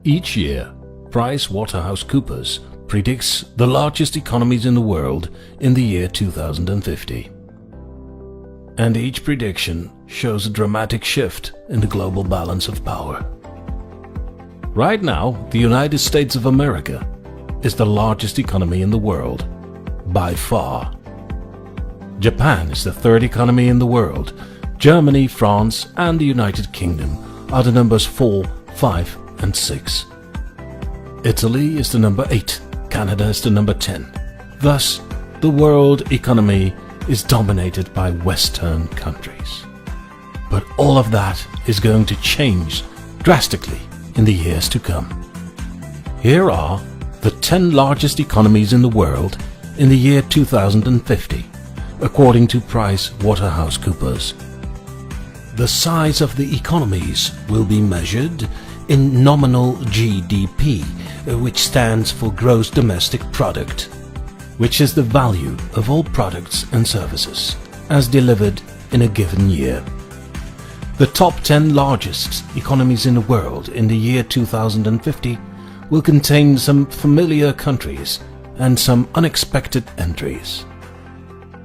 Each year, PricewaterhouseCoopers predicts the largest economies in the world in the year 2050. And each prediction shows a dramatic shift in the global balance of power. Right now, the United States of America is the largest economy in the world, by far. Japan is the third economy in the world. Germany, France, and the United Kingdom are the numbers 4, 5, and 6. Italy is the number 8. Canada is the number 10. Thus, the world economy is dominated by Western countries. But all of that is going to change drastically in the years to come. Here are the 10 largest economies in the world in the year 2050, according to PricewaterhouseCoopers. The size of the economies will be measured in nominal GDP, which stands for Gross Domestic Product, which is the value of all products and services as delivered in a given year. The top 10 largest economies in the world in the year 2050 will contain some familiar countries and some unexpected entries.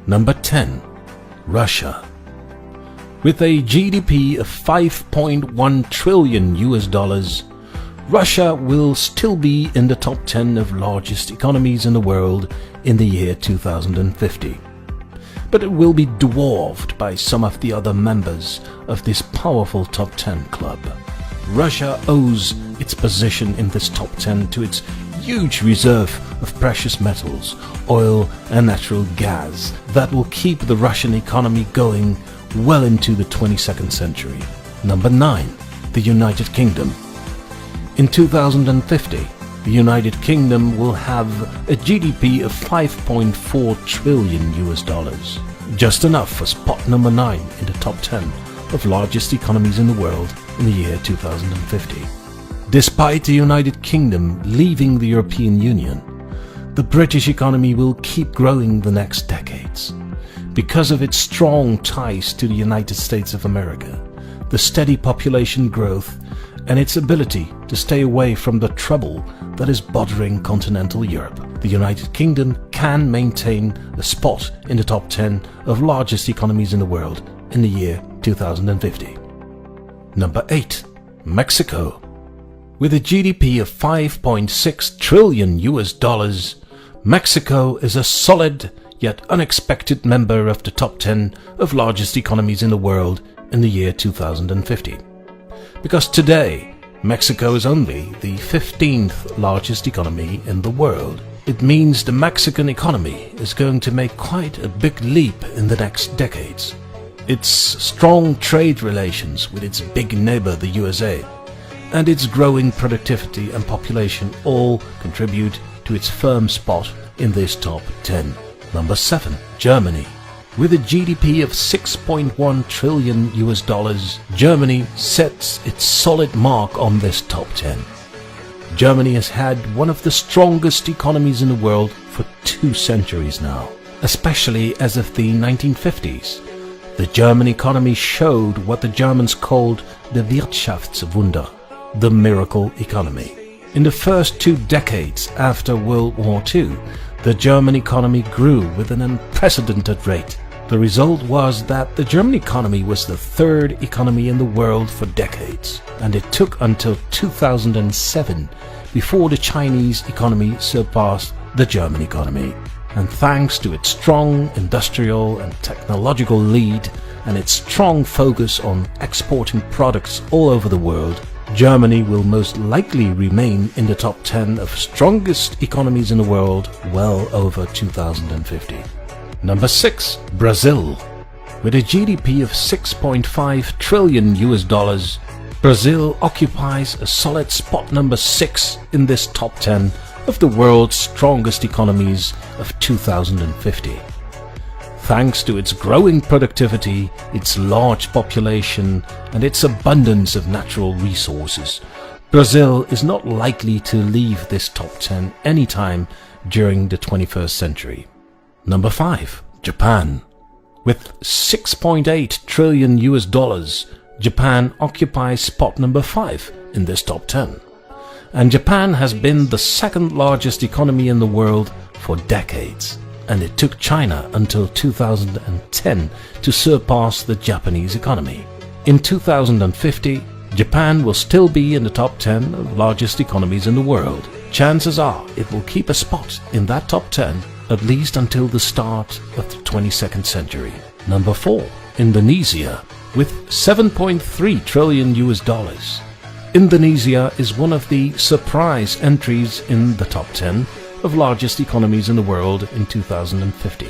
Number 10. Russia. With a GDP of $5.1 trillion, Russia will still be in the top 10 of largest economies in the world in the year 2050. But it will be dwarfed by some of the other members of this powerful top 10 club. Russia owes its position in this top 10 to its huge reserve of precious metals, oil and natural gas that will keep the Russian economy going well into the 22nd century. Number 9. The United Kingdom. In 2050, the United Kingdom will have a GDP of $5.4 trillion, just enough for spot number 9 in the top 10 of largest economies in the world in the year 2050. Despite the United Kingdom leaving the European Union, the British economy will keep growing the next decades. Because of its strong ties to the United States of America, the steady population growth, and its ability to stay away from the trouble that is bothering continental Europe, the United Kingdom can maintain a spot in the top 10 of largest economies in the world in the year 2050. Number 8. Mexico. With a GDP of $5.6 trillion, Mexico is a solid yet unexpected member of the top 10 of largest economies in the world in the year 2050. Because today, Mexico is only the 15th largest economy in the world. It means the Mexican economy is going to make quite a big leap in the next decades. Its strong trade relations with its big neighbor, the USA, and its growing productivity and population all contribute to its firm spot in this top 10. Number 7. Germany. With a GDP of $6.1 trillion, Germany sets its solid mark on this top 10. Germany has had one of the strongest economies in the world for 2 centuries now, especially as of the 1950s. The German economy showed what the Germans called the Wirtschaftswunder, the miracle economy. In the first 2 decades after World War II, the German economy grew with an unprecedented rate. The result was that the German economy was the 3rd economy in the world for decades, and it took until 2007 before the Chinese economy surpassed the German economy. And thanks to its strong industrial and technological lead and its strong focus on exporting products all over the world, Germany will most likely remain in the top 10 of strongest economies in the world well over 2050. Number 6. Brazil. With a GDP of $6.5 trillion, Brazil occupies a solid spot number 6 in this top 10 of the world's strongest economies of 2050. Thanks to its growing productivity, its large population, and its abundance of natural resources, Brazil is not likely to leave this top 10 anytime during the 21st century. Number 5. Japan. With $6.8 trillion, Japan occupies spot number 5 in this top 10. And Japan has been the second largest economy in the world for decades. And it took China until 2010 to surpass the Japanese economy. In 2050, Japan will still be in the top 10 of largest economies in the world. Chances are it will keep a spot in that top 10 at least until the start of the 22nd century. Number 4. Indonesia, with 7.3 trillion US dollars. Indonesia is one of the surprise entries in the top 10 of largest economies in the world in 2050.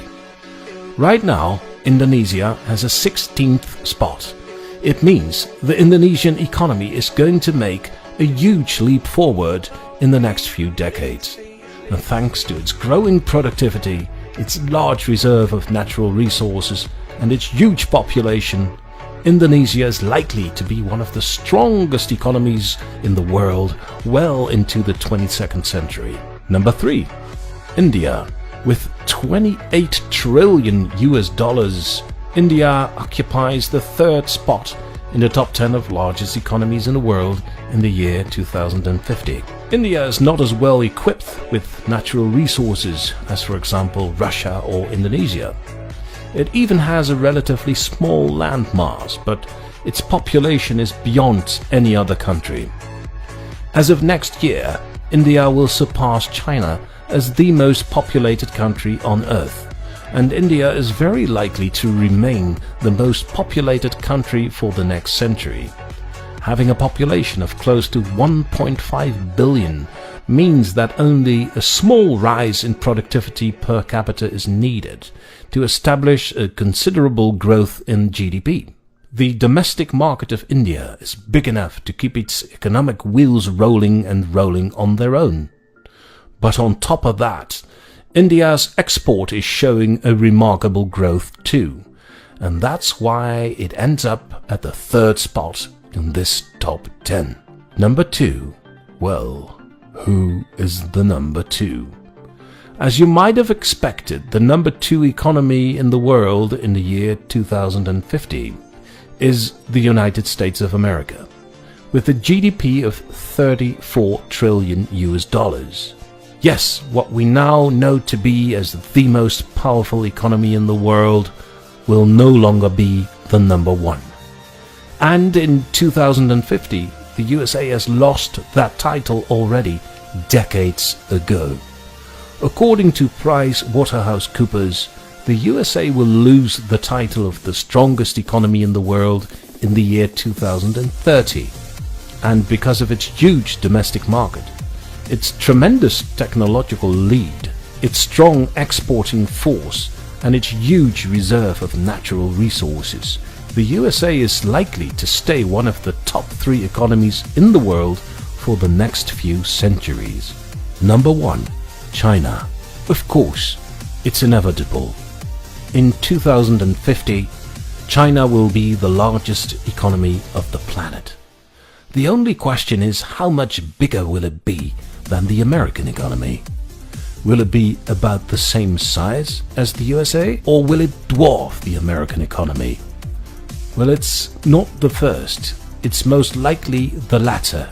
Right now, Indonesia has a 16th spot. It means the Indonesian economy is going to make a huge leap forward in the next few decades. And thanks to its growing productivity, its large reserve of natural resources, and its huge population, Indonesia is likely to be one of the strongest economies in the world well into the 22nd century. Number 3. India, with 28 trillion US dollars. India occupies the 3rd spot in the top 10 of largest economies in the world in the year 2050. India is not as well equipped with natural resources as, for example, Russia or Indonesia. It even has a relatively small landmass, but its population is beyond any other country. As of next year, India will surpass China as the most populated country on Earth, and India is very likely to remain the most populated country for the next century. Having a population of close to 1.5 billion means that only a small rise in productivity per capita is needed to establish a considerable growth in GDP. The domestic market of India is big enough to keep its economic wheels rolling and rolling on their own. But on top of that, India's export is showing a remarkable growth too, and that's why it ends up at the 3rd spot in this top 10. Number 2. Well, who is the number 2? As you might have expected, the number 2 economy in the world in the year 2050 is the United States of America, with a GDP of 34 trillion US dollars. Yes, what we now know to be as the most powerful economy in the world will no longer be the number 1. And in 2050, the USA has lost that title already decades ago. According to PricewaterhouseCoopers, the USA will lose the title of the strongest economy in the world in the year 2030. And because of its huge domestic market, its tremendous technological lead, its strong exporting force, and its huge reserve of natural resources, the USA is likely to stay one of the top 3 economies in the world for the next few centuries. Number 1. China. Of course, it's inevitable. In 2050, China will be the largest economy of the planet. The only question is, how much bigger will it be than the American economy? Will it be about the same size as the USA, or will it dwarf the American economy? Well, it's not the first. It's most likely the latter.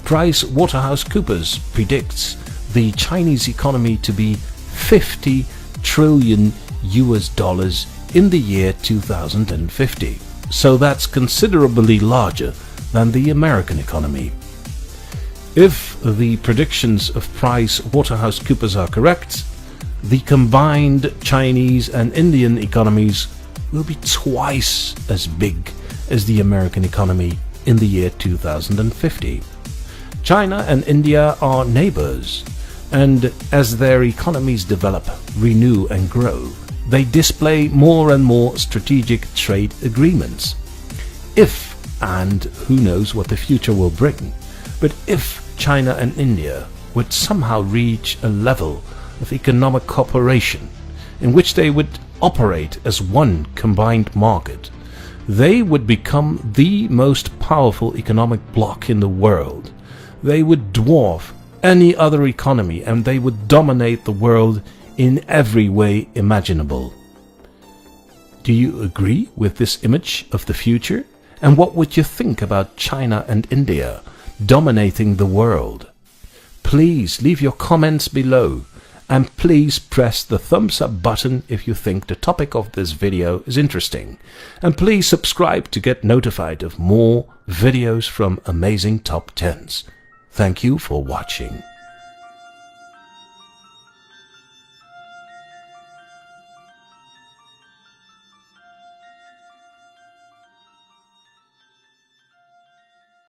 PricewaterhouseCoopers predicts the Chinese economy to be 50 trillion US dollars in the year 2050. So that's considerably larger than the American economy. If the predictions of PricewaterhouseCoopers are correct, the combined Chinese and Indian economies will be twice as big as the American economy in the year 2050. China and India are neighbors, and as their economies develop, renew and grow, they display more and more strategic trade agreements. If, and who knows what the future will bring, but if China and India would somehow reach a level of economic cooperation in which they would operate as one combined market, they would become the most powerful economic bloc in the world. They would dwarf any other economy, and they would dominate the world in every way imaginable. Do you agree with this image of the future? And what would you think about China and India dominating the world. Please leave your comments below, and please press the thumbs up button if you think the topic of this video is interesting. And please subscribe to get notified of more videos from amazing top 10s. Thank you for watching.